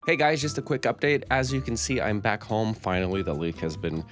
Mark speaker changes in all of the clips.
Speaker 1: Hey guys, just a quick update. As you can see, I'm back home. Finally, the leak has been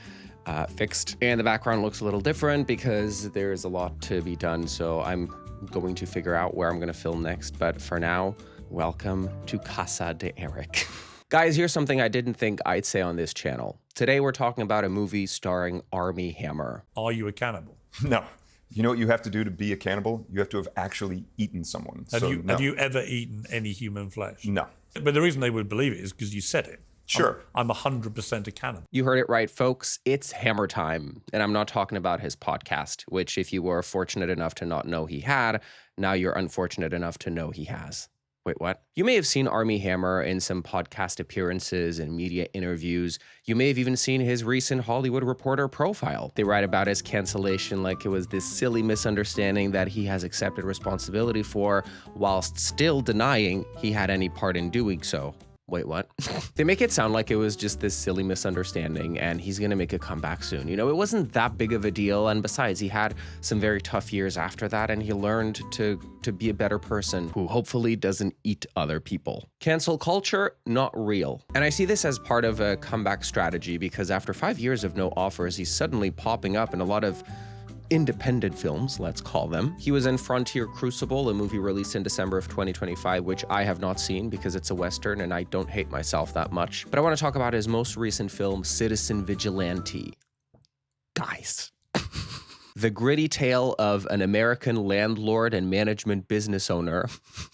Speaker 1: fixed. And the background looks a little different because there's a lot to be done. So I'm going to figure out where I'm going to film next. But for now, welcome to Casa de Eric. Guys, here's something I didn't think I'd say on this channel. Today, we're talking about a movie starring Armie Hammer.
Speaker 2: Are you a cannibal?
Speaker 3: No. You know what you have to do to be a cannibal? You have to have actually eaten someone.
Speaker 2: Have you ever eaten any human flesh?
Speaker 3: No.
Speaker 2: But the reason they would believe it is because you said it.
Speaker 3: Sure.
Speaker 2: I'm 100% a cannibal.
Speaker 1: You heard it right, folks. It's Hammer time. And I'm not talking about his podcast, which if you were fortunate enough to not know he had, now you're unfortunate enough to know he has. Wait, what? You may have seen Armie Hammer in some podcast appearances and media interviews. You may have even seen his recent Hollywood Reporter profile. They write about his cancellation like it was this silly misunderstanding that he has accepted responsibility for, whilst still denying he had any part in doing so. Wait, what? They make it sound like it was just this silly misunderstanding and he's gonna make a comeback soon. You know, it wasn't that big of a deal, and besides, he had some very tough years after that and he learned to be a better person who hopefully doesn't eat other people. Cancel culture, not real. And I see this as part of a comeback strategy because after 5 years of no offers, he's suddenly popping up in a lot of independent films, let's call them. He was in Frontier Crucible, a movie released in December of 2025, which I have not seen because it's a Western and I don't hate myself that much. But I want to talk about his most recent film, Citizen Vigilante. Guys. The gritty tale of an American landlord and management business owner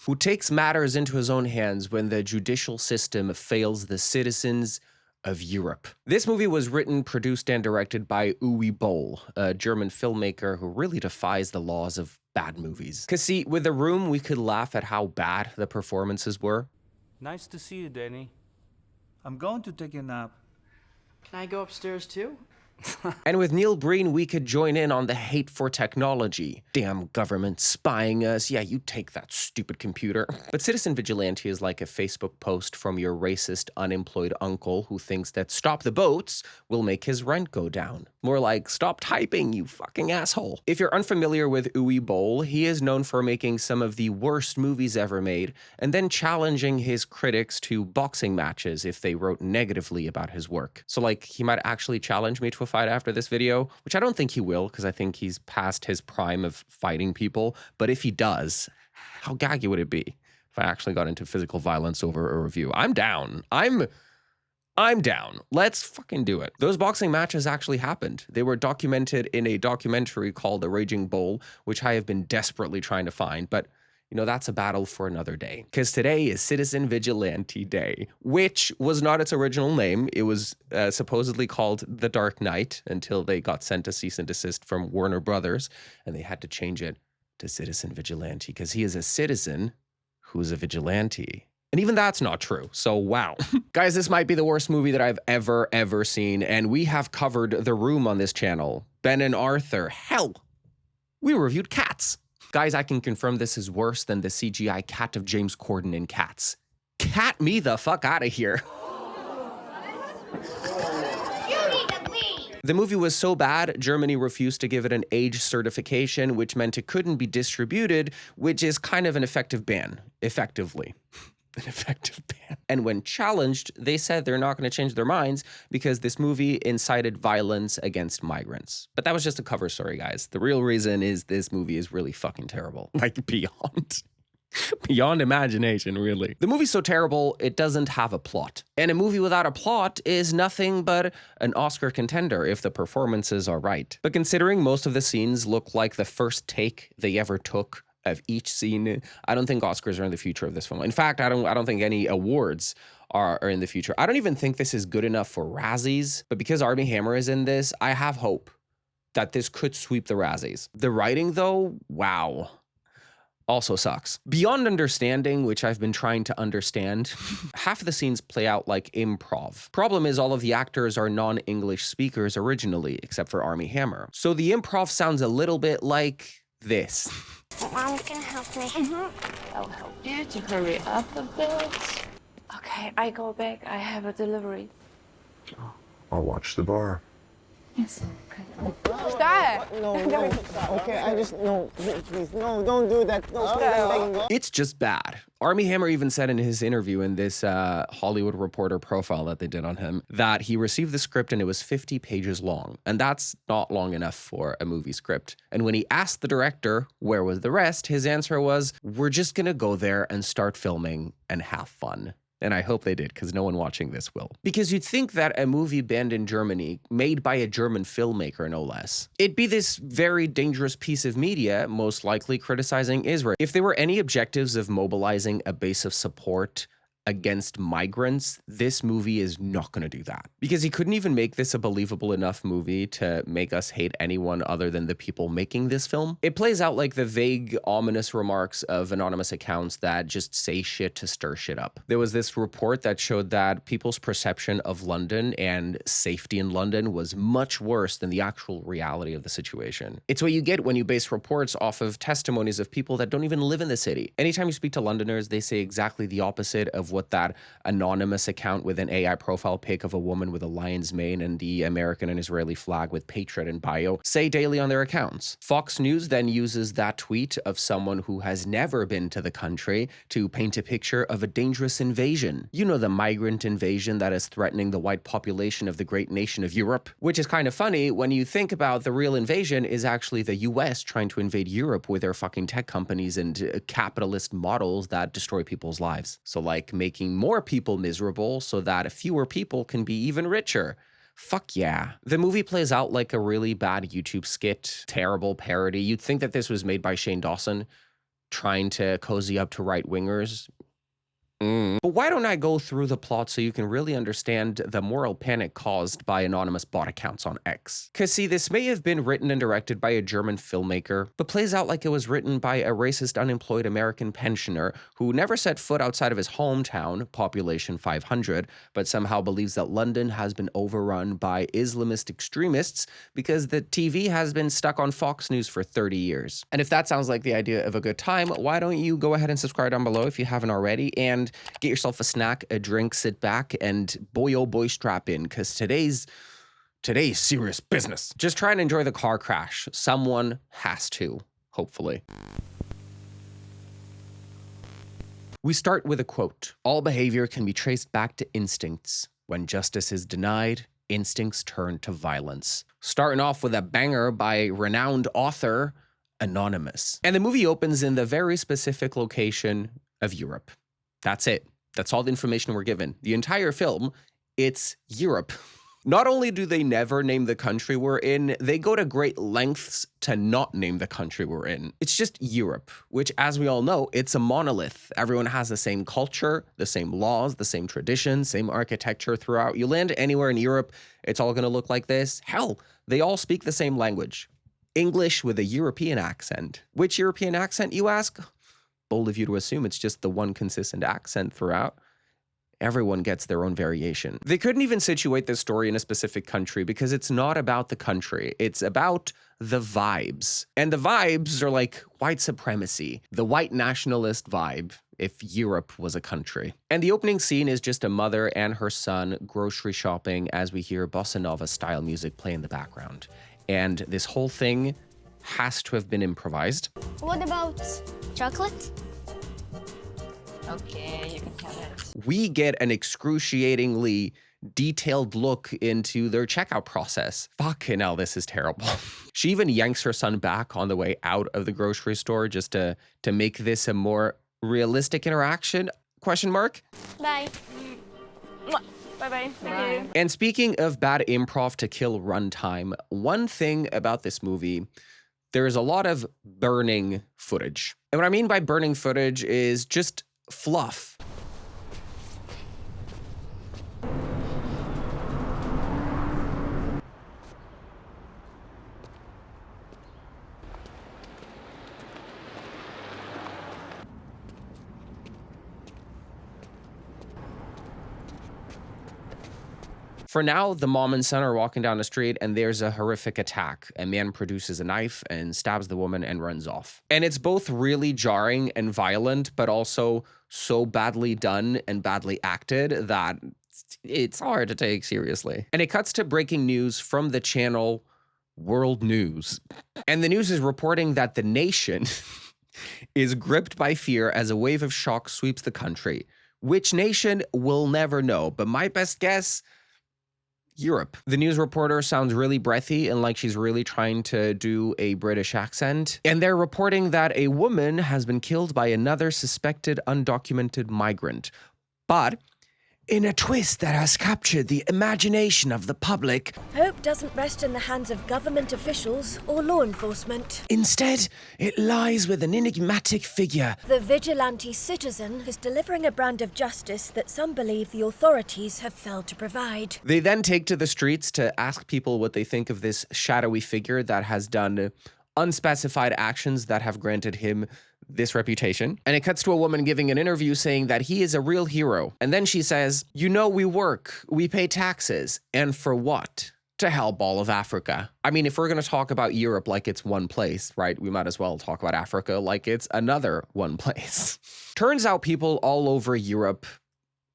Speaker 1: who takes matters into his own hands when the judicial system fails the citizens of Europe. This movie was written, produced, and directed by Uwe Boll, a German filmmaker who really defies the laws of bad movies. Cause see, with The Room, we could laugh at how bad the performances were.
Speaker 4: Nice to see you, Danny. I'm going to take a nap.
Speaker 5: Can I go upstairs too?
Speaker 1: And with Neil Breen, we could join in on the hate for technology. Damn government spying us. Yeah, you take that stupid computer. But Citizen Vigilante is like a Facebook post from your racist, unemployed uncle who thinks that stop the boats will make his rent go down. More like, stop typing, you fucking asshole. If you're unfamiliar with Uwe Boll, he is known for making some of the worst movies ever made and then challenging his critics to boxing matches if they wrote negatively about his work. So like, he might actually challenge me to a fight after this video, which I don't think he will because I think he's past his prime of fighting people. But if he does, how gaggy would it be if I actually got into physical violence over a review? I'm down. I'm down. Let's fucking do it. Those boxing matches actually happened. They were documented in a documentary called The Raging Bull, which I have been desperately trying to find, but you know, that's a battle for another day. Because today is Citizen Vigilante Day, which was not its original name. It was supposedly called The Dark Knight until they got sent a cease and desist from Warner Brothers, and they had to change it to Citizen Vigilante because he is a citizen who's a vigilante. And even that's not true, so wow. Guys, this might be the worst movie that I've ever seen, and we have covered The Room on this channel. Ben and Arthur, hell, we reviewed Cats. Guys, I can confirm this is worse than the CGI cat of James Corden in Cats. Cat me the fuck out of here. The movie was so bad, Germany refused to give it an age certification, which meant it couldn't be distributed, which is kind of an effective ban, effectively. An effective ban. And when challenged, they said they're not going to change their minds because this movie incited violence against migrants. But that was just a cover story, guys. The real reason is this movie is really fucking terrible. Like beyond imagination, really. The movie's so terrible, it doesn't have a plot. And a movie without a plot is nothing but an Oscar contender if the performances are right. But considering most of the scenes look like the first take they ever took of each scene, I don't think Oscars are in the future of this film. In fact, I don't think any awards are in the future. I don't even think this is good enough for Razzies, but because Armie Hammer is in this, I have hope that this could sweep the Razzies. The writing though, wow. Also sucks. Beyond understanding, which I've been trying to understand, half of the scenes play out like improv. Problem is all of the actors are non-English speakers originally, except for Armie Hammer. So the improv sounds a little bit like this.
Speaker 6: Mom can help me.
Speaker 7: I'll help you to hurry up a bit. Okay, I go back. I have a delivery.
Speaker 8: I'll watch the bar.
Speaker 7: It's incredible.
Speaker 8: What's that?
Speaker 9: No, okay, I just, no, please, no, don't do that. No, please, I'm begging you.
Speaker 1: It's just bad. Armie Hammer even said in his interview in this Hollywood Reporter profile that they did on him that he received the script and it was 50 pages long. And that's not long enough for a movie script. And when he asked the director, where was the rest? His answer was, we're just gonna go there and start filming and have fun. And I hope they did, because no one watching this will. Because you'd think that a movie banned in Germany, made by a German filmmaker, no less, it'd be this very dangerous piece of media, most likely criticizing Israel. If there were any objectives of mobilizing a base of support against migrants, this movie is not going to do that. Because he couldn't even make this a believable enough movie to make us hate anyone other than the people making this film. It plays out like the vague, ominous remarks of anonymous accounts that just say shit to stir shit up. There was this report that showed that people's perception of London and safety in London was much worse than the actual reality of the situation. It's what you get when you base reports off of testimonies of people that don't even live in the city. Anytime you speak to Londoners, they say exactly the opposite of what that anonymous account with an AI profile pic of a woman with a lion's mane and the American and Israeli flag with Patriot in bio say daily on their accounts. Fox News then uses that tweet of someone who has never been to the country to paint a picture of a dangerous invasion. You know, the migrant invasion that is threatening the white population of the great nation of Europe. Which is kind of funny when you think about the real invasion is actually the US trying to invade Europe with their fucking tech companies and capitalist models that destroy people's lives. So like making more people miserable so that fewer people can be even richer. Fuck yeah. The movie plays out like a really bad YouTube skit, terrible parody. You'd think that this was made by Shane Dawson, trying to cozy up to right-wingers. But why don't I go through the plot so you can really understand the moral panic caused by anonymous bot accounts on X? Cause see, this may have been written and directed by a German filmmaker, but plays out like it was written by a racist unemployed American pensioner who never set foot outside of his hometown, population 500, but somehow believes that London has been overrun by Islamist extremists because the TV has been stuck on Fox News for 30 years. And if that sounds like the idea of a good time, why don't you go ahead and subscribe down below if you haven't already, and get yourself a snack, a drink, sit back, and boy oh boy strap in, because today's serious business. Just try and enjoy the car crash. Someone has to, hopefully. We start with a quote. All behavior can be traced back to instincts. When justice is denied, instincts turn to violence. Starting off with a banger by renowned author Anonymous. And the movie opens in the very specific location of Europe. That's it. That's all the information we're given. The entire film, it's Europe. Not only do they never name the country we're in, they go to great lengths to not name the country we're in. It's just Europe, which, as we all know, it's a monolith. Everyone has the same culture, the same laws, the same traditions, same architecture throughout. You land anywhere in Europe, it's all gonna look like this. Hell, they all speak the same language. English with a European accent. Which European accent, you ask? Bold of you to assume it's just the one consistent accent throughout. Everyone gets their own variation. They couldn't even situate this story in a specific country because it's not about the country. It's about the vibes. And the vibes are like white supremacy, the white nationalist vibe, if Europe was a country. And the opening scene is just a mother and her son grocery shopping as we hear bossa nova style music play in the background. And this whole thing has to have been improvised.
Speaker 6: What about chocolate?
Speaker 7: Okay, you can have it.
Speaker 1: We get an excruciatingly detailed look into their checkout process. Fucking hell, this is terrible. She even yanks her son back on the way out of the grocery store just to make this a more realistic interaction? Question mark?
Speaker 6: Bye.
Speaker 8: Bye-bye.
Speaker 7: Bye.
Speaker 1: And speaking of bad improv to kill runtime, one thing about this movie, there's a lot of burning footage. And what I mean by burning footage is just fluff. For now, the mom and son are walking down the street and there's a horrific attack. A man produces a knife and stabs the woman and runs off. And it's both really jarring and violent, but also so badly done and badly acted that it's hard to take seriously. And it cuts to breaking news from the channel World News. And the news is reporting that the nation is gripped by fear as a wave of shock sweeps the country. Which nation, we'll never know. But my best guess, Europe. The news reporter sounds really breathy and like she's really trying to do a British accent. And they're reporting that a woman has been killed by another suspected undocumented migrant. But in a twist that has captured the imagination of the public,
Speaker 10: hope doesn't rest in the hands of government officials or law enforcement.
Speaker 1: instead, it lies with an enigmatic figure.
Speaker 10: The vigilante citizen is delivering a brand of justice that some believe the authorities have failed to provide.
Speaker 1: They then take to the streets to ask people what they think of this shadowy figure that has done unspecified actions that have granted him this reputation. And it cuts to a woman giving an interview saying that he is a real hero. And then she says, you know, we work, we pay taxes. And for what? To help all of Africa. I mean, if we're going to talk about Europe like it's one place, right, we might as well talk about Africa like it's another one place. Turns out people all over Europe,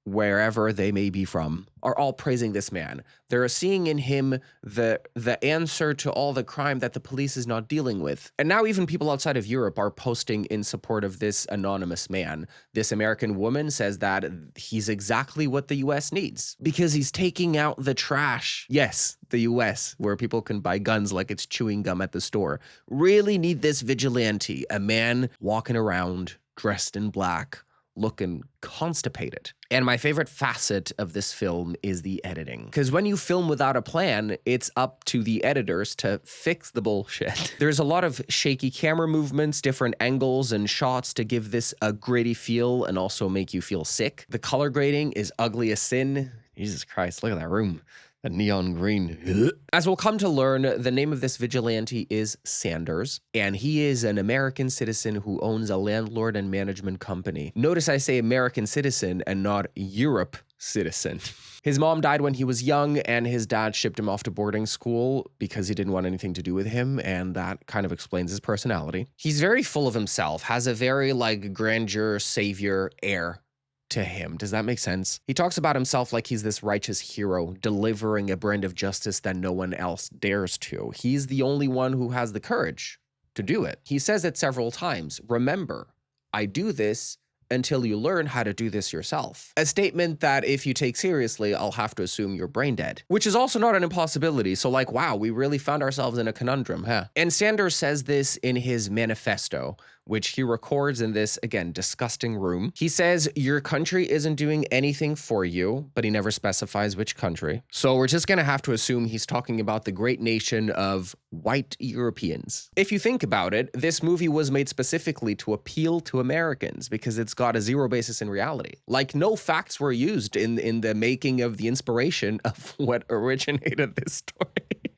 Speaker 1: wherever they may be from, are all praising this man. They're seeing in him the answer to all the crime that the police is not dealing with. And now even people outside of Europe are posting in support of this anonymous man. This American woman says that he's exactly what the US needs because he's taking out the trash. Yes, the US, where people can buy guns like it's chewing gum at the store, really need this vigilante, a man walking around dressed in black, looking constipated. And my favorite facet of this film is the editing. Because when you film without a plan, it's up to the editors to fix the bullshit. There's a lot of shaky camera movements, different angles and shots to give this a gritty feel and also make you feel sick. The color grading is ugly as sin. Jesus Christ, look at that room. A neon green. As we'll come to learn, the name of this vigilante is Sanders, and he is an American citizen who owns a landlord and management company. Notice I say American citizen and not Europe citizen. His mom died when he was young, and his dad shipped him off to boarding school because he didn't want anything to do with him, and that kind of explains his personality. He's very full of himself, has a very, grandeur, savior air to him. Does that make sense? He talks about himself like he's this righteous hero, delivering a brand of justice that no one else dares to. He's the only one who has the courage to do it. He says it several times. Remember, I do this until you learn how to do this yourself. A statement that if you take seriously, I'll have to assume you're brain dead, which is also not an impossibility. So wow, we really found ourselves in a conundrum, huh? And Sanders says this in his manifesto, which he records in this, again, disgusting room. He says, your country isn't doing anything for you, but he never specifies which country. So we're just gonna have to assume he's talking about the great nation of white Europeans. If you think about it, this movie was made specifically to appeal to Americans because it's got a zero basis in reality. No facts were used in the making of the inspiration of what originated this story.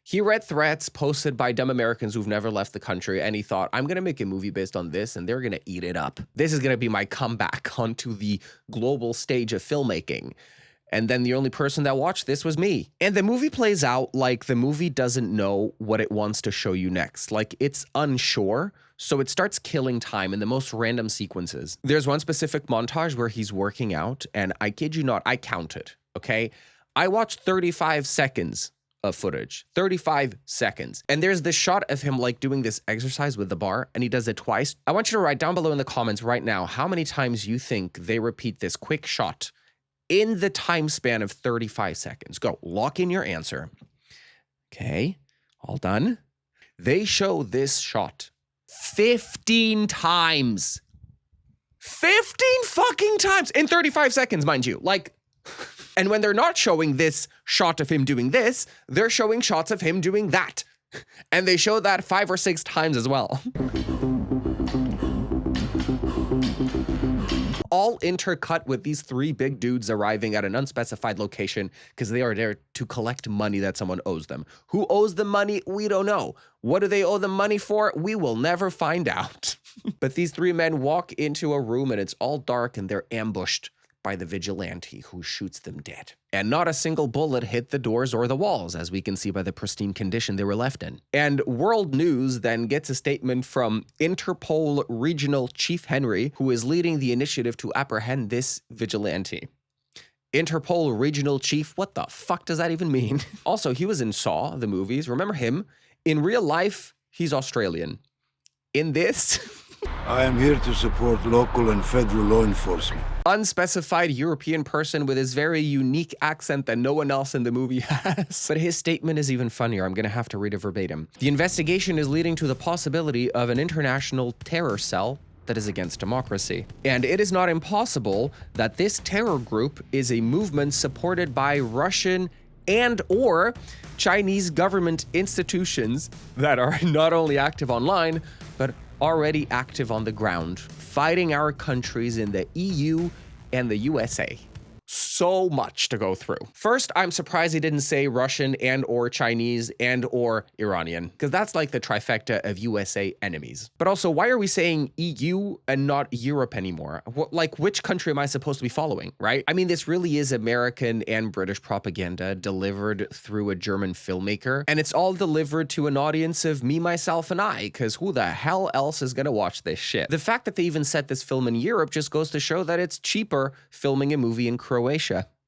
Speaker 1: He read threats posted by dumb Americans who've never left the country, and he thought, I'm gonna make a movie based on this, and they're gonna eat it up. This is gonna be my comeback onto the global stage of filmmaking. And then the only person that watched this was me. And the movie plays out like the movie doesn't know what it wants to show you next. It's unsure, so it starts killing time in the most random sequences. There's one specific montage where he's working out, and I kid you not, I counted, okay? I watched 35 seconds of footage, 35 seconds. And there's this shot of him doing this exercise with the bar, and he does it twice. I want you to write down below in the comments right now how many times you think they repeat this quick shot in the time span of 35 seconds. Go, lock in your answer. Okay, all done. They show this shot 15 times. 15 fucking times in 35 seconds, mind you. And when they're not showing this shot of him doing this, they're showing shots of him doing that. And they show that 5 or 6 times as well. All intercut with these 3 big dudes arriving at an unspecified location because they are there to collect money that someone owes them. Who owes them money? We don't know. What do they owe them money for? We will never find out. But these 3 men walk into a room and it's all dark and they're ambushed by the vigilante who shoots them dead. And not a single bullet hit the doors or the walls, as we can see by the pristine condition they were left in. And World News then gets a statement from Interpol Regional Chief Henry, who is leading the initiative to apprehend this vigilante. Interpol Regional Chief. What the fuck does that even mean? Also, he was in Saw, the movies. Remember him? In real life, he's Australian. In this...
Speaker 11: I am here to support local and federal law enforcement.
Speaker 1: Unspecified European person with his very unique accent that no one else in the movie has. But his statement is even funnier. I'm gonna have to read it verbatim. The investigation is leading to the possibility of an international terror cell that is against democracy. And it is not impossible that this terror group is a movement supported by Russian and/or Chinese government institutions that are not only active online, but already active on the ground, fighting our countries in the EU and the USA. So much to go through. First, I'm surprised he didn't say Russian and/or Chinese and/or Iranian, because that's like the trifecta of USA enemies. But also, why are we saying EU and not Europe anymore? Like, which country am I supposed to be following, right? I mean, this really is American and British propaganda delivered through a German filmmaker, and it's all delivered to an audience of me, myself, and I, because who the hell else is gonna watch this shit? The fact that they even set this film in Europe just goes to show that it's cheaper filming a movie in Croatia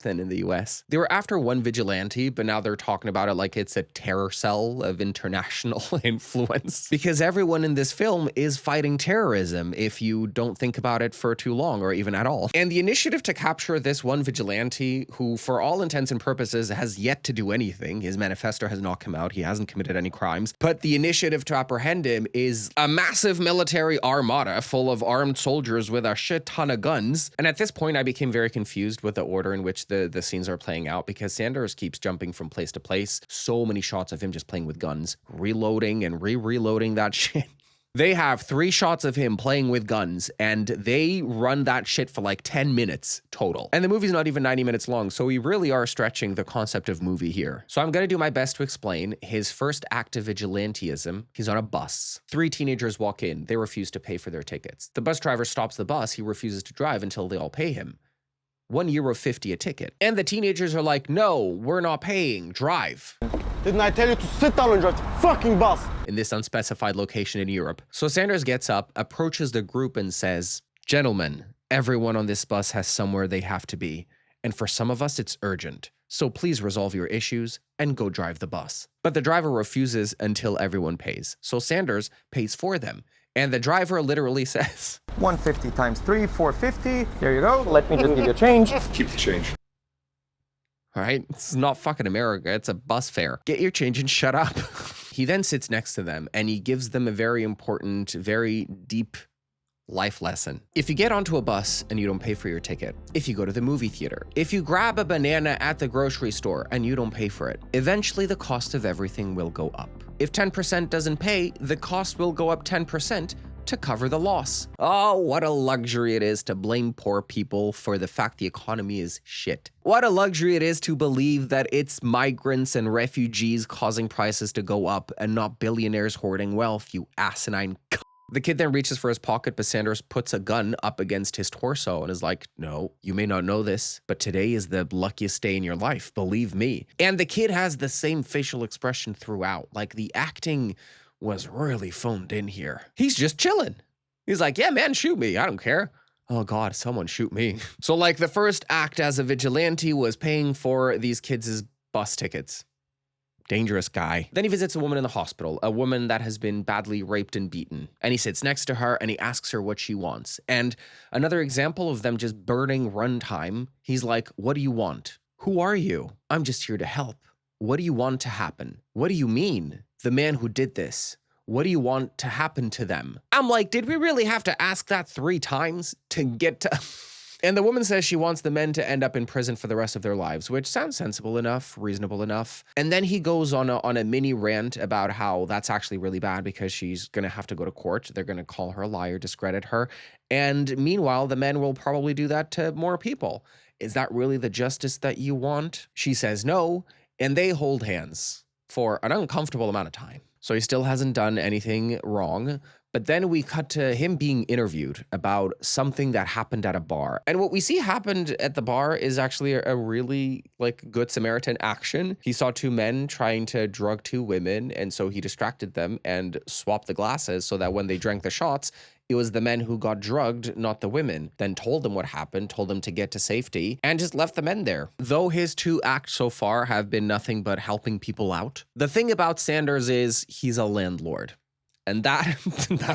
Speaker 1: than in the US. They were after one vigilante, but now they're talking about it like it's a terror cell of international influence. Because everyone in this film is fighting terrorism if you don't think about it for too long or even at all. And the initiative to capture this one vigilante, who for all intents and purposes has yet to do anything, his manifesto has not come out, he hasn't committed any crimes, but the initiative to apprehend him is a massive military armada full of armed soldiers with a shit ton of guns. And at this point, I became very confused with the order in which the scenes are playing out, because Sanders keeps jumping from place to place. So many shots of him just playing with guns, reloading and reloading that shit. They have 3 shots of him playing with guns, and they run that shit for like 10 minutes total. And the movie's not even 90 minutes long, so we really are stretching the concept of movie here. So I'm gonna do my best to explain his first act of vigilantism. He's on a bus. 3 teenagers walk in. They refuse to pay for their tickets. The bus driver stops the bus. He refuses to drive until they all pay him. €1.50 a ticket. And the teenagers are like, no, we're not paying, drive.
Speaker 9: Didn't I tell you to sit down and drive the fucking bus?
Speaker 1: In this unspecified location in Europe. So Sanders gets up, approaches the group and says, gentlemen, everyone on this bus has somewhere they have to be. And for some of us, it's urgent. So please resolve your issues and go drive the bus. But the driver refuses until everyone pays. So Sanders pays for them. And the driver literally says,
Speaker 9: 150 times 3, 450. There you go. Let me just give you a change.
Speaker 3: Keep the change.
Speaker 1: all right, this is not fucking America, it's a bus fare. Get your change and shut up. He then sits next to them and he gives them a very important, very deep life lesson. If you get onto a bus and you don't pay for your ticket, if you go to the movie theater, if you grab a banana at the grocery store and you don't pay for it, eventually the cost of everything will go up. If 10% doesn't pay, the cost will go up 10% to cover the loss. Oh, what a luxury it is to blame poor people for the fact the economy is shit. What a luxury it is to believe that it's migrants and refugees causing prices to go up and not billionaires hoarding wealth, you asinine c***. The kid then reaches for his pocket, but Sanders puts a gun up against his torso and is like, no, you may not know this, but today is the luckiest day in your life, believe me. And the kid has the same facial expression throughout. Like, the acting was really phoned in here. He's just chilling. He's like, yeah, man, shoot me. I don't care. Oh God, someone shoot me. So like, the first act as a vigilante was paying for these kids' bus tickets. Dangerous guy. Then he visits a woman in the hospital, a woman that has been badly raped and beaten. And he sits next to her and he asks her what she wants. And another example of them just burning runtime, he's like, what do you want? Who are you? I'm just here to help. What do you want to happen? What do you mean? The man who did this. What do you want to happen to them? I'm like, did we really have to ask that 3 times to get to... And the woman says she wants the men to end up in prison for the rest of their lives, which sounds sensible enough, reasonable enough. And then he goes on a mini rant about how that's actually really bad because she's going to have to go to court. They're going to call her a liar, discredit her. And meanwhile, the men will probably do that to more people. Is that really the justice that you want? She says no, and they hold hands for an uncomfortable amount of time. So he still hasn't done anything wrong. But then we cut to him being interviewed about something that happened at a bar. And what we see happened at the bar is actually a really like good Samaritan action. He saw 2 men trying to drug 2 women. And so he distracted them and swapped the glasses so that when they drank the shots, It was the men who got drugged, not the women. Then told them what happened, told them to get to safety, and just left the men there. Though his 2 acts so far have been nothing but helping people out. The thing about Sanders is he's a landlord. And that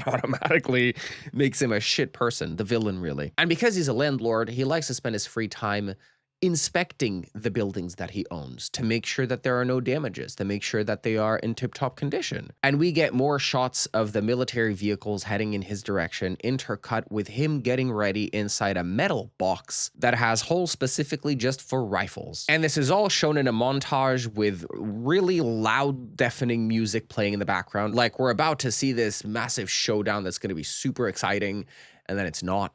Speaker 1: automatically makes him a shit person, the villain, really. And because he's a landlord, he likes to spend his free time inspecting the buildings that he owns to make sure that there are no damages, to make sure that they are in tip-top condition. And we get more shots of the military vehicles heading in his direction, intercut with him getting ready inside a metal box that has holes specifically just for rifles. And this is all shown in a montage with really loud, deafening music playing in the background. Like we're about to see this massive showdown that's going to be super exciting, and then it's not.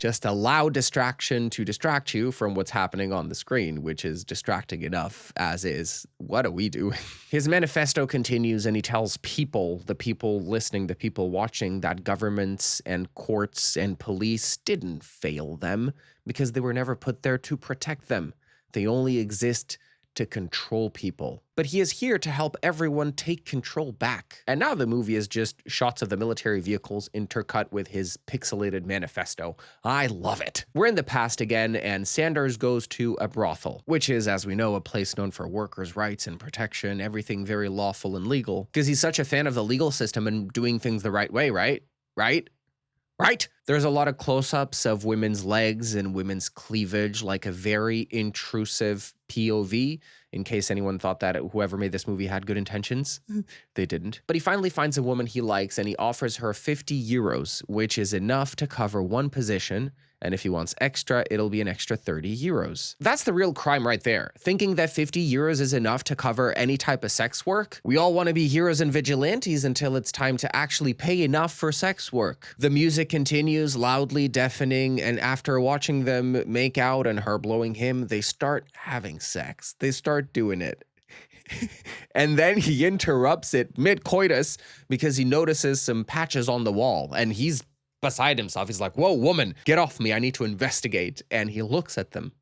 Speaker 1: Just a loud distraction to distract you from what's happening on the screen, which is distracting enough as is. What are we doing? His manifesto continues and he tells people, the people listening, the people watching, that governments and courts and police didn't fail them because they were never put there to protect them. They only exist to control people. But he is here to help everyone take control back. And now the movie is just shots of the military vehicles intercut with his pixelated manifesto. I love it. We're in the past again, and Sanders goes to a brothel, which is, as we know, a place known for workers' rights and protection, everything very lawful and legal, because he's such a fan of the legal system and doing things the right way, right? Right? There's a lot of close-ups of women's legs and women's cleavage, like a very intrusive POV, in case anyone thought that whoever made this movie had good intentions. They didn't. But he finally finds a woman he likes and he offers her 50 euros, which is enough to cover one position. And if he wants extra, it'll be an extra 30 euros. That's the real crime right there. Thinking that 50 euros is enough to cover any type of sex work. We all want to be heroes and vigilantes until it's time to actually pay enough for sex work. The music continues, loudly deafening, and after watching them make out and her blowing him, they start having sex. They start doing it. And then he interrupts it mid-coitus because he notices some patches on the wall, and he's beside himself. He's like, whoa, woman, get off me. I need to investigate. And he looks at them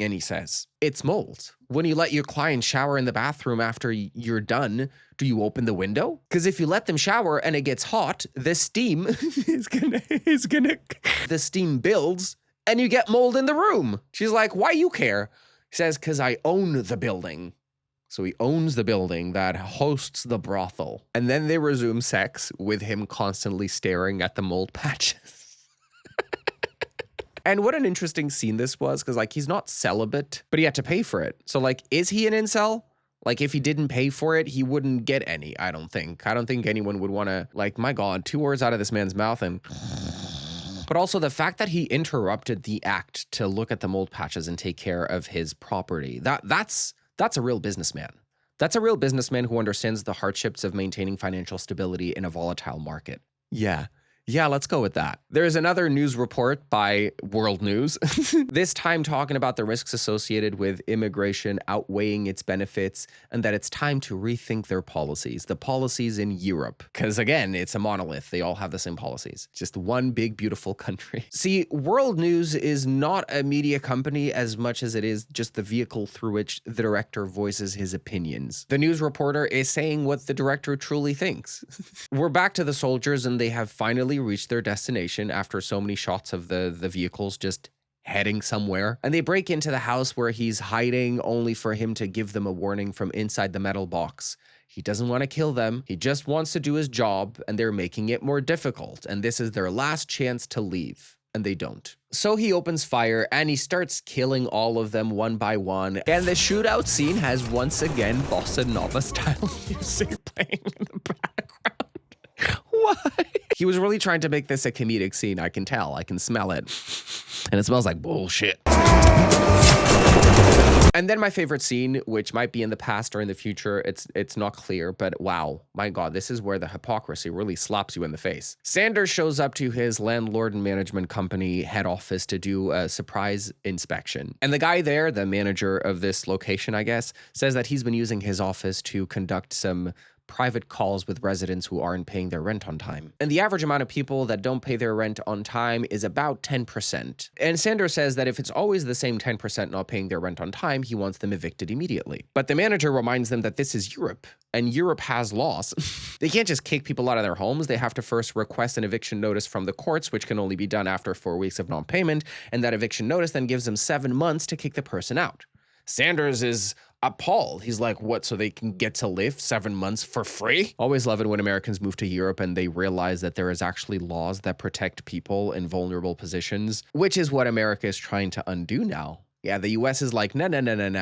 Speaker 1: and he says, it's mold. When you let your client shower in the bathroom after you're done, do you open the window? Because if you let them shower and it gets hot, the steam the steam builds and you get mold in the room. She's like, why you care? He says, because I own the building. So he owns the building that hosts the brothel. And then they resume sex with him constantly staring at the mold patches. And what an interesting scene this was, because like he's not celibate, but he had to pay for it. So like, is he an incel? Like if he didn't pay for it, he wouldn't get any, I don't think. I don't think anyone would want to, like, my God, 2 words out of this man's mouth and... But also the fact that he interrupted the act to look at the mold patches and take care of his property, that's a real businessman. That's a real businessman who understands the hardships of maintaining financial stability in a volatile market. Yeah, let's go with that. There's another news report by World News, this time talking about the risks associated with immigration outweighing its benefits and that it's time to rethink their policies, the policies in Europe. Because again, it's a monolith. They all have the same policies. Just one big, beautiful country. See, World News is not a media company as much as it is just the vehicle through which the director voices his opinions. The news reporter is saying what the director truly thinks. We're back to the soldiers and they have finally reach their destination after so many shots of the vehicles just heading somewhere. And they break into the house where he's hiding only for him to give them a warning from inside the metal box. He doesn't want to kill them. He just wants to do his job and they're making it more difficult. And this is their last chance to leave. And they don't. So he opens fire and he starts killing all of them one by one. And the shootout scene has once again bossa nova style music playing in the background. Why? He was really trying to make this a comedic scene. I can tell. I can smell it. And it smells like bullshit. And then my favorite scene, which might be in the past or in the future, it's not clear, but wow, my God, this is where the hypocrisy really slaps you in the face. Sanders shows up to his landlord and management company head office to do a surprise inspection. And the guy there, the manager of this location, I guess, says that he's been using his office to conduct some private calls with residents who aren't paying their rent on time. And the average amount of people that don't pay their rent on time is about 10%. And Sanders says that if it's always the same 10% not paying their rent on time, he wants them evicted immediately. But the manager reminds them that this is Europe, and Europe has laws. They can't just kick people out of their homes. They have to first request an eviction notice from the courts, which can only be done after 4 weeks of non-payment, and that eviction notice then gives them 7 months to kick the person out. Sanders is appalled. He's like, what, so they can get to live 7 months for free? Always love it when Americans move to Europe and they realize that there is actually laws that protect people in vulnerable positions, which is what America is trying to undo now. Yeah, the US is like, no.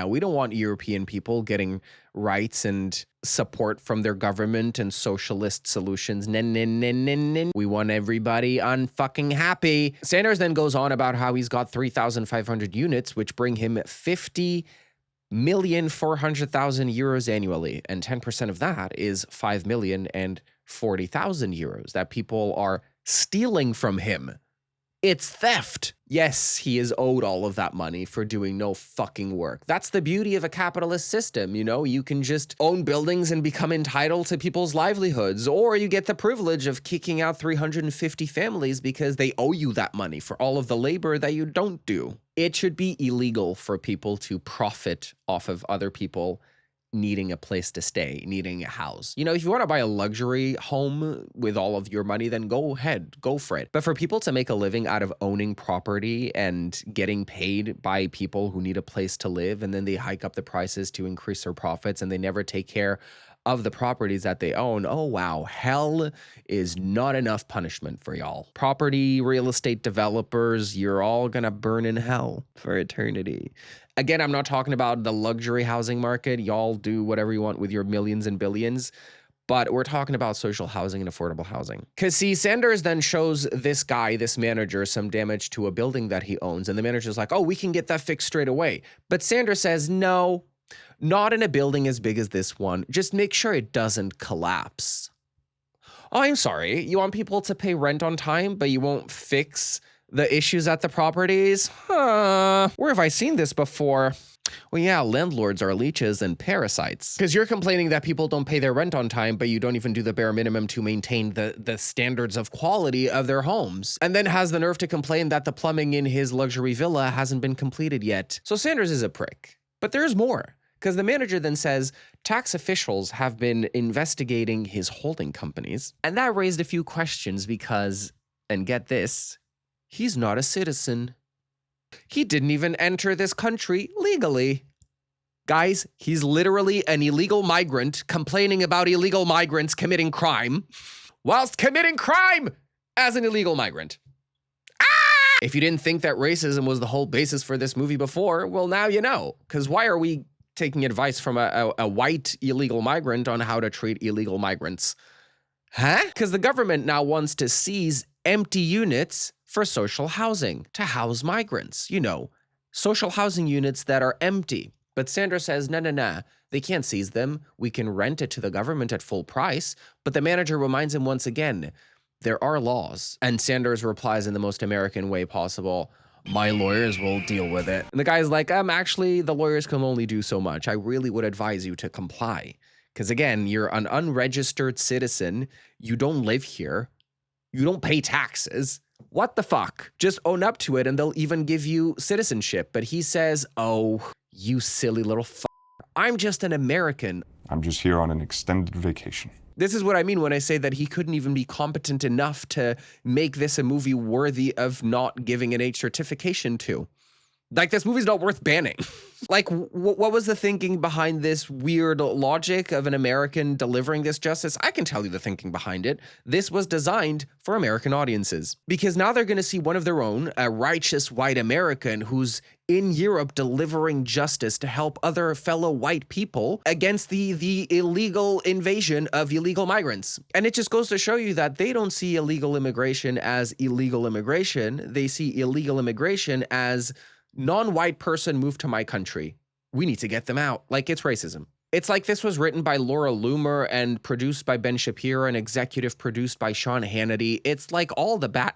Speaker 1: We don't want European people getting rights and support from their government and socialist solutions. We want everybody unfucking happy. Sanders then goes on about how he's got 3,500 units, which bring him 50,400,000 euros annually. And 10% of that is 5,040,000 euros that people are stealing from him. It's theft. Yes, he is owed all of that money for doing no fucking work. That's the beauty of a capitalist system, you know? You can just own buildings and become entitled to people's livelihoods, or you get the privilege of kicking out 350 families because they owe you that money for all of the labor that you don't do. It should be illegal for people to profit off of other people needing a place to stay, needing a house. You know, if you want to buy a luxury home with all of your money, then go ahead, go for it. But for people to make a living out of owning property and getting paid by people who need a place to live, and then they hike up the prices to increase their profits, and they never take care of the properties that they own, oh wow, hell is not enough punishment for y'all. Property, real estate developers, you're all gonna burn in hell for eternity. Again, I'm not talking about the luxury housing market. Y'all do whatever you want with your millions and billions. But we're talking about social housing and affordable housing. Because see, Sanders then shows this guy, this manager, some damage to a building that he owns. And the manager's like, oh, we can get that fixed straight away. But Sanders says, no, not in a building as big as this one. Just make sure it doesn't collapse. Oh, I'm sorry. You want people to pay rent on time, but you won't fix the issues at the properties? Huh. Where have I seen this before? Well, yeah, landlords are leeches and parasites. Because you're complaining that people don't pay their rent on time, but you don't even do the bare minimum to maintain the standards of quality of their homes. And then has the nerve to complain that the plumbing in his luxury villa hasn't been completed yet. So Sanders is a prick. But there's more. Because the manager then says tax officials have been investigating his holding companies. And that raised a few questions because, and get this, he's not a citizen. He didn't even enter this country legally. Guys, he's literally an illegal migrant complaining about illegal migrants committing crime whilst committing crime as an illegal migrant. Ah! If you didn't think that racism was the whole basis for this movie before, well, now you know. Because why are we taking advice from a white illegal migrant on how to treat illegal migrants? Huh? Because the government now wants to seize empty units for social housing to house migrants. You know, social housing units that are empty. But Sanders says, no, they can't seize them. We can rent it to the government at full price. But the manager reminds him once again, there are laws. And Sanders replies in the most American way possible, my lawyers will deal with it. And the guy's like, actually, the lawyers can only do so much. I really would advise you to comply. Because again, you're an unregistered citizen. You don't live here. You don't pay taxes. What the fuck? Just own up to it and they'll even give you citizenship. But he says, oh, you silly little f***. I'm just an American.
Speaker 3: I'm just here on an extended vacation.
Speaker 1: This is what I mean when I say that he couldn't even be competent enough to make this a movie worthy of not giving an age certification to. Like, this movie's not worth banning. Like, what was the thinking behind this weird logic of an American delivering this justice? I can tell you the thinking behind it. This was designed for American audiences. Because now they're going to see one of their own, a righteous white American who's in Europe delivering justice to help other fellow white people against the illegal invasion of illegal migrants. And it just goes to show you that they don't see illegal immigration as illegal immigration. They see illegal immigration as non-white person moved to my country. We need to get them out. Like, it's racism. It's like this was written by Laura Loomer and produced by Ben Shapiro and executive produced by Sean Hannity. It's like all the bad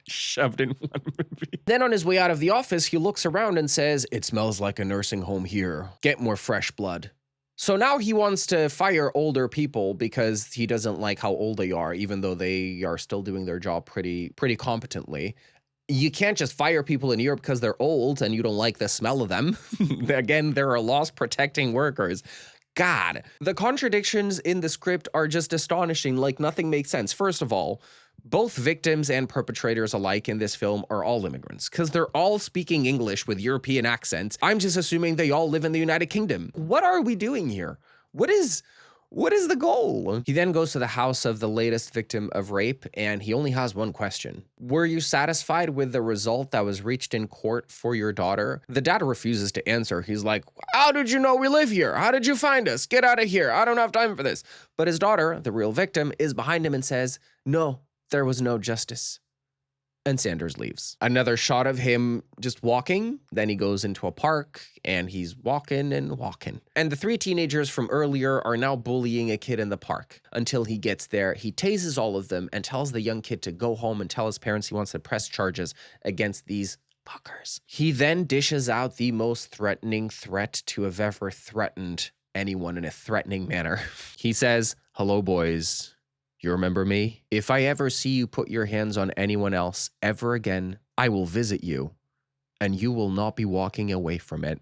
Speaker 1: shoved in one movie. Then on his way out of the office, he looks around and says, it smells like a nursing home here. Get more fresh blood. So now he wants to fire older people because he doesn't like how old they are, even though they are still doing their job pretty competently. You can't just fire people in Europe because they're old and you don't like the smell of them. Again, there are laws protecting workers. God, the contradictions in the script are just astonishing. Like, nothing makes sense. First of all, both victims and perpetrators alike in this film are all immigrants because they're all speaking English with European accents. I'm just assuming they all live in the United Kingdom. What are we doing here? What is the goal? He then goes to the house of the latest victim of rape, and he only has one question. Were you satisfied with the result that was reached in court for your daughter? The dad refuses to answer. He's like, how did you know we live here? How did you find us? Get out of here. I don't have time for this. But his daughter, the real victim, is behind him and says, no, there was no justice. And Sanders leaves. Another shot of him just walking. Then he goes into a park and he's walking and walking. And the 3 teenagers from earlier are now bullying a kid in the park. Until he gets there, he tases all of them and tells the young kid to go home and tell his parents he wants to press charges against these fuckers. He then dishes out the most threatening threat to have ever threatened anyone in a threatening manner. He says, hello, boys. You remember me? If I ever see you put your hands on anyone else ever again, I will visit you, and you will not be walking away from it.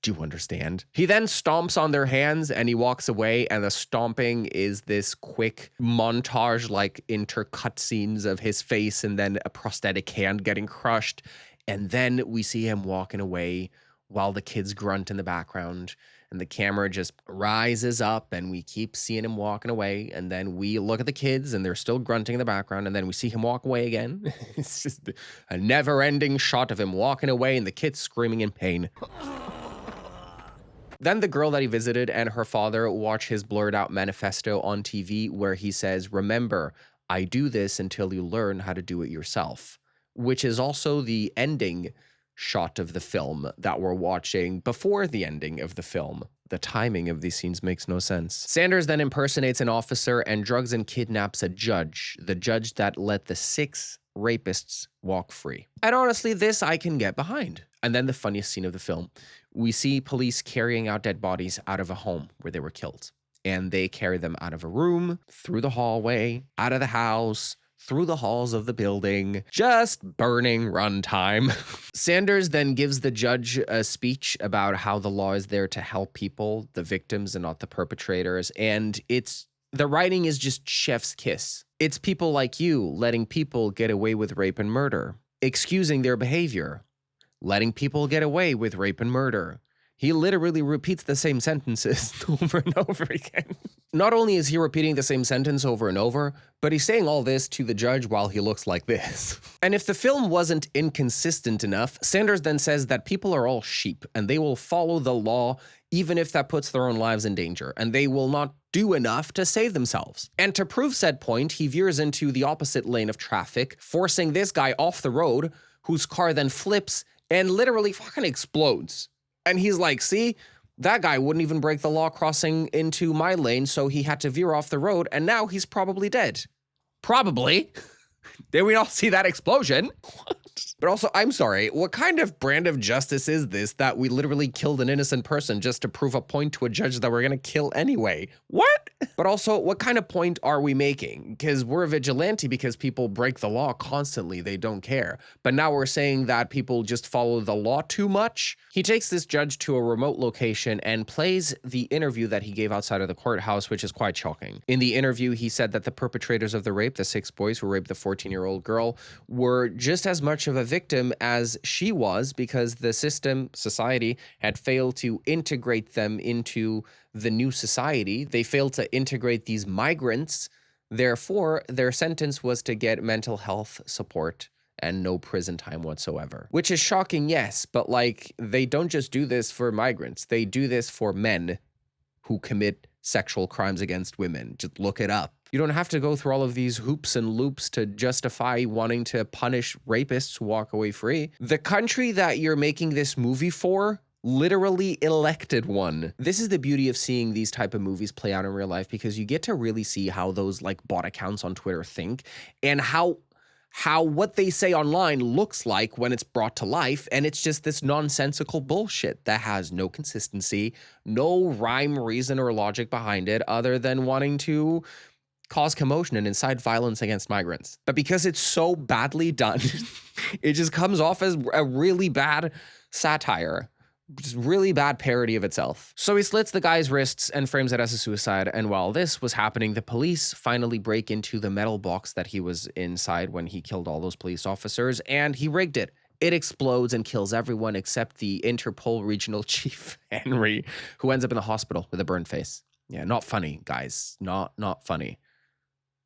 Speaker 1: Do you understand? He then stomps on their hands and he walks away, and the stomping is this quick montage, like intercut scenes of his face and then a prosthetic hand getting crushed. And then we see him walking away while the kids grunt in the background. And the camera just rises up and we keep seeing him walking away. And then we look at the kids and they're still grunting in the background. And then we see him walk away again. It's just a never-ending shot of him walking away and the kids screaming in pain. Then the girl that he visited and her father watch his blurred out manifesto on TV where he says, remember, I do this until you learn how to do it yourself, which is also the ending shot of the film that we're watching before the ending of the film. The timing of these scenes makes no sense. Sanders then impersonates an officer and drugs and kidnaps a judge, the judge that let the 6 rapists walk free. And honestly, this I can get behind. And then the funniest scene of the film, we see police carrying out dead bodies out of a home where they were killed. And they carry them out of a room, through the hallway, out of the house, through the halls of the building, just burning runtime. Sanders then gives the judge a speech about how the law is there to help people, the victims and not the perpetrators. And the writing is just chef's kiss. It's people like you letting people get away with rape and murder, excusing their behavior, letting people get away with rape and murder. He literally repeats the same sentences over and over again. Not only is he repeating the same sentence over and over, but he's saying all this to the judge while he looks like this. And if the film wasn't inconsistent enough, Sanders then says that people are all sheep and they will follow the law even if that puts their own lives in danger, and they will not do enough to save themselves. And to prove said point, he veers into the opposite lane of traffic, forcing this guy off the road, whose car then flips and literally fucking explodes. And he's like, see, that guy wouldn't even break the law crossing into my lane, so he had to veer off the road, and now he's probably dead. Probably. Did we all see that explosion? What? But also, I'm sorry, what kind of brand of justice is this that we literally killed an innocent person just to prove a point to a judge that we're gonna kill anyway? What? But also, what kind of point are we making? Because we're a vigilante because people break the law constantly, they don't care. But now we're saying that people just follow the law too much? He takes this judge to a remote location and plays the interview that he gave outside of the courthouse, which is quite shocking. In the interview, he said that the perpetrators of the rape, the 6 boys who raped the 14-year-old girl, were just as much of a victim as she was because the society had failed to integrate them into the new society. They failed to integrate these migrants. Therefore, their sentence was to get mental health support and no prison time whatsoever. Which is shocking, yes, but like, they don't just do this for migrants. They do this for men who commit sexual crimes against women. Just look it up. You don't have to go through all of these hoops and loops to justify wanting to punish rapists who walk away free. The country that you're making this movie for literally elected one. This is the beauty of seeing these type of movies play out in real life, because you get to really see how those like bot accounts on Twitter think and how how what they say online looks like when it's brought to life, and it's just this nonsensical bullshit that has no consistency, no rhyme, reason, or logic behind it other than wanting to cause commotion and incite violence against migrants. But because it's so badly done, it just comes off as a really bad satire. Just really bad parody of itself. So he slits the guy's wrists and frames it as a suicide, and while this was happening, the police finally break into the metal box that he was inside when he killed all those police officers, and he rigged it. It explodes and kills everyone except the Interpol regional chief, Henry, who ends up in the hospital with a burned face. Yeah, not funny, guys. Not funny.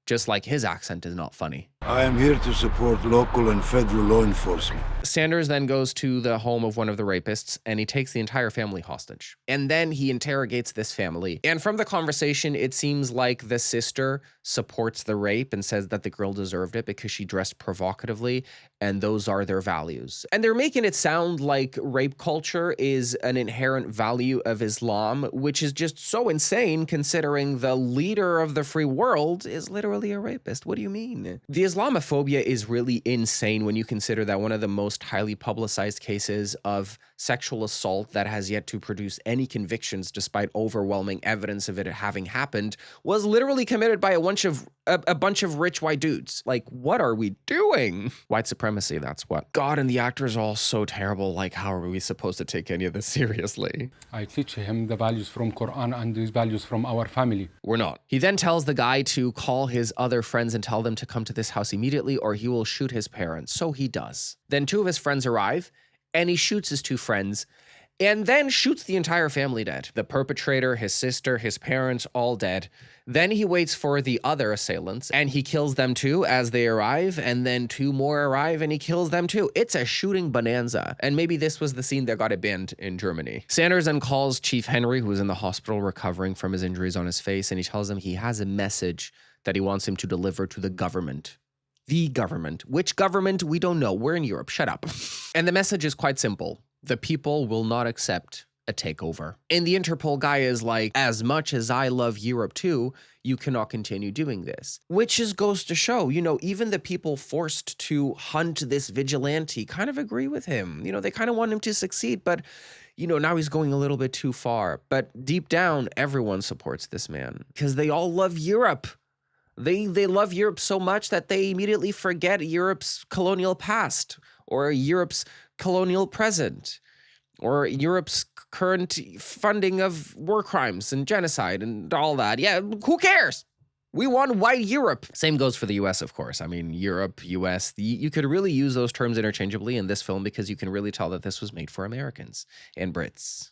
Speaker 1: Just like his accent is not funny.
Speaker 11: I am here to support local and federal law enforcement.
Speaker 1: Sanders then goes to the home of one of the rapists and he takes the entire family hostage. And then he interrogates this family. And from the conversation, it seems like the sister supports the rape and says that the girl deserved it because she dressed provocatively, and those are their values. And they're making it sound like rape culture is an inherent value of Islam, which is just so insane considering the leader of the free world is literally a rapist. What do you mean? The Islamophobia is really insane when you consider that one of the most highly publicized cases of sexual assault that has yet to produce any convictions despite overwhelming evidence of it having happened was literally committed by a bunch of rich white dudes. Like, what are we doing? White supremacy, that's what. God, and the actors are all so terrible. Like, how are we supposed to take any of this seriously?
Speaker 12: I teach him the values from Quran and these values from our family.
Speaker 1: We're not. He then tells the guy to call his other friends and tell them to come to this house immediately or he will shoot his parents. So he does. Then two of his friends arrive and he shoots his two friends and then shoots the entire family dead. The perpetrator, his sister, his parents, all dead. Then he waits for the other assailants and he kills them too as they arrive, and then two more arrive and he kills them too. It's a shooting bonanza. And maybe this was the scene that got it banned in Germany. Sanders then calls Chief Henry, who is in the hospital recovering from his injuries on his face, and he tells him he has a message that he wants him to deliver to the government. The government. Which government? We don't know. We're in Europe. Shut up. And the message is quite simple. The people will not accept a takeover. And the Interpol guy is like, as much as I love Europe too, you cannot continue doing this. Which just goes to show, you know, even the people forced to hunt this vigilante kind of agree with him. You know, they kind of want him to succeed, but you know, now he's going a little bit too far. But deep down, everyone supports this man because they all love Europe. They love Europe so much that they immediately forget Europe's colonial past or Europe's colonial present or Europe's current funding of war crimes and genocide and all that. Yeah, who cares? We want white Europe. Same goes for the US, of course. I mean, Europe, US, you could really use those terms interchangeably in this film because you can really tell that this was made for Americans and Brits.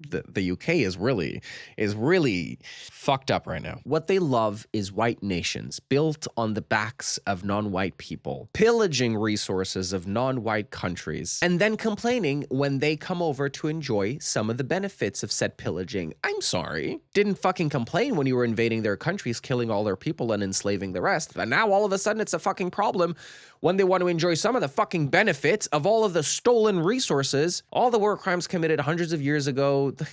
Speaker 1: The UK is really fucked up right now. What they love is white nations built on the backs of non-white people, pillaging resources of non-white countries, and then complaining when they come over to enjoy some of the benefits of said pillaging. I'm sorry. Didn't fucking complain when you were invading their countries, killing all their people and enslaving the rest. But now all of a sudden it's a fucking problem when they want to enjoy some of the fucking benefits of all of the stolen resources, all the war crimes committed hundreds of years ago. The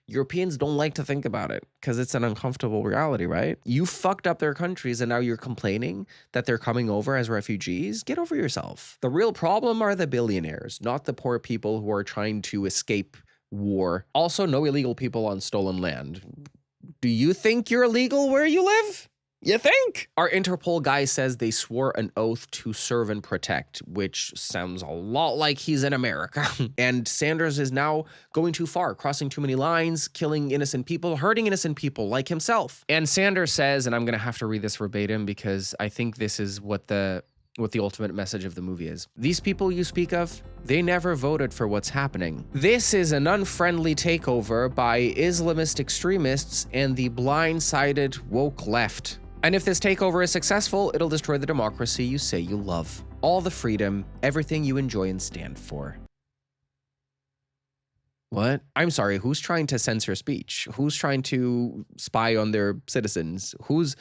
Speaker 1: Europeans don't like to think about it because it's an uncomfortable reality, right? You fucked up their countries and now you're complaining that they're coming over as refugees? Get over yourself. The real problem are the billionaires, not the poor people who are trying to escape war. Also, no illegal people on stolen land. Do you think you're illegal where you live? You think? Our Interpol guy says they swore an oath to serve and protect, which sounds a lot like he's in America. And Sanders is now going too far, crossing too many lines, killing innocent people, hurting innocent people like himself. And Sanders says, and I'm going to have to read this verbatim because I think this is what the ultimate message of the movie is. These people you speak of, they never voted for what's happening. This is an unfriendly takeover by Islamist extremists and the blind-sided woke left. And if this takeover is successful, it'll destroy the democracy you say you love. All the freedom, everything you enjoy and stand for. What? I'm sorry, who's trying to censor speech? Who's trying to spy on their citizens? Who's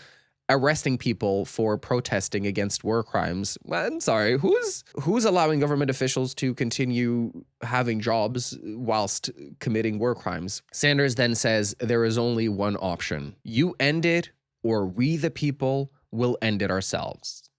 Speaker 1: arresting people for protesting against war crimes? Well, I'm sorry, who's allowing government officials to continue having jobs whilst committing war crimes? Sanders then says there is only one option. You end it, or we the people will end it ourselves.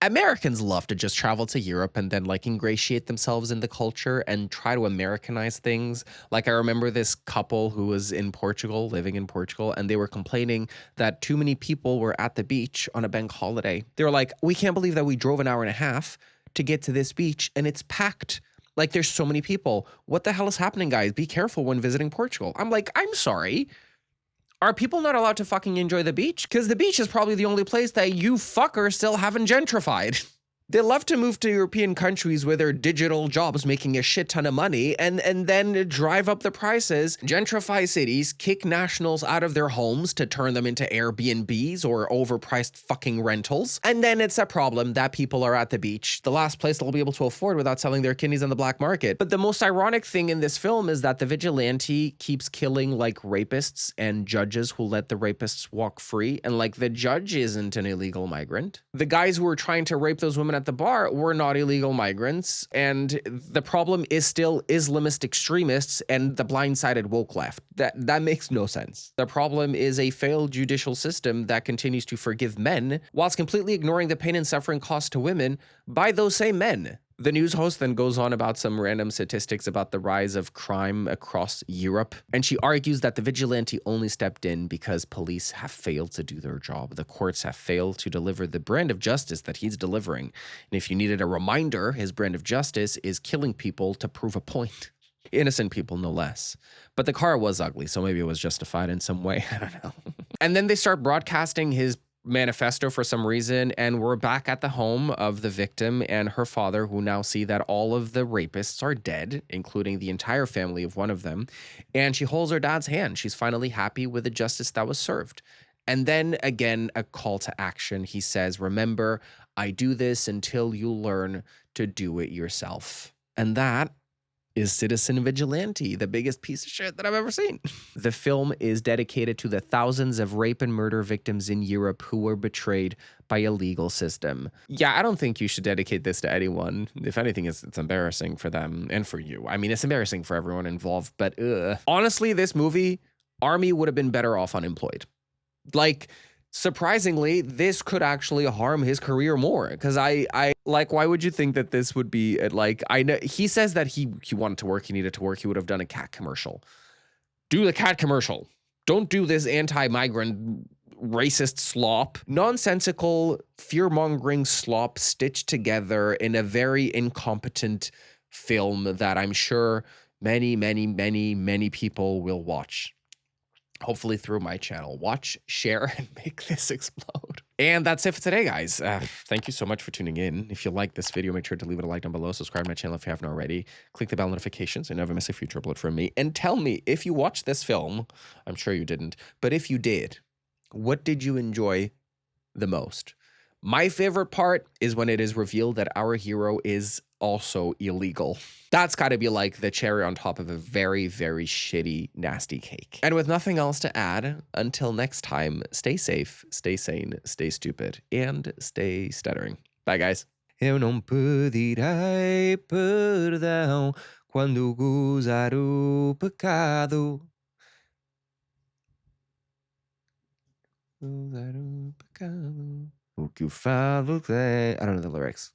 Speaker 1: Americans love to just travel to Europe and then like ingratiate themselves in the culture and try to Americanize things. Like I remember this couple who was in Portugal, living in Portugal, and they were complaining that too many people were at the beach on a bank holiday. They were like, we can't believe that we drove an hour and a half to get to this beach and it's packed. Like there's so many people. What the hell is happening, guys? Be careful when visiting Portugal. I'm like, I'm sorry. Are people not allowed to fucking enjoy the beach? Because the beach is probably the only place that you fuckers still haven't gentrified. They love to move to European countries with their digital jobs making a shit ton of money and then drive up the prices, gentrify cities, kick nationals out of their homes to turn them into Airbnbs or overpriced fucking rentals. And then it's a problem that people are at the beach, the last place they'll be able to afford without selling their kidneys on the black market. But the most ironic thing in this film is that the vigilante keeps killing like rapists and judges who let the rapists walk free. And like the judge isn't an illegal migrant. The guys who were trying to rape those women at the bar were not illegal migrants, and the problem is still Islamist extremists and the blindsided woke left. That makes no sense. The problem is a failed judicial system that continues to forgive men whilst completely ignoring the pain and suffering caused to women by those same men. The news host then goes on about some random statistics about the rise of crime across Europe, and she argues that the vigilante only stepped in because police have failed to do their job. The courts have failed to deliver the brand of justice that he's delivering. And if you needed a reminder, his brand of justice is killing people to prove a point. Innocent people, no less. But the car was ugly, so maybe it was justified in some way. I don't know. And then they start broadcasting his manifesto for some reason, and we're back at the home of the victim and her father, who now see that all of the rapists are dead, including the entire family of one of them, and she holds her dad's hand. She's finally happy with the justice that was served. And then again, a call to action. He says, remember, I do this until you learn to do it yourself. And that is Citizen Vigilante, the biggest piece of shit that I've ever seen. The film is dedicated to the thousands of rape and murder victims in Europe who were betrayed by a legal system. Yeah, I don't think you should dedicate this to anyone. If anything, it's embarrassing for them and for you. I mean, it's embarrassing for everyone involved, but honestly, this movie, Army would have been better off unemployed. Like, surprisingly, this could actually harm his career more, because I like, why would you think that this would be like, I know he says that he wanted to work, he needed to work, he would have done a cat commercial. Do the cat commercial. Don't do this anti-migrant racist slop, nonsensical fear-mongering slop stitched together in a very incompetent film that I'm sure many, many, many, many people will watch. Hopefully through my channel. Watch, share, and make this explode. And that's it for today, guys. Thank you so much for tuning in. If you like this video, make sure to leave it a like down below. Subscribe to my channel if you haven't already. Click the bell notifications so you never miss a future upload from me. And tell me, if you watched this film, I'm sure you didn't, but if you did, what did you enjoy the most? My favorite part is when it is revealed that our hero is also illegal. That's got to be like the cherry on top of a very, very shitty, nasty cake. And with nothing else to add, until next time, stay safe, stay sane, stay stupid, and stay stuttering. Bye, guys. Eu não pedirei perdão quando gozar o pecado. Gozar o pecado. O que eu falo é... I don't know the lyrics.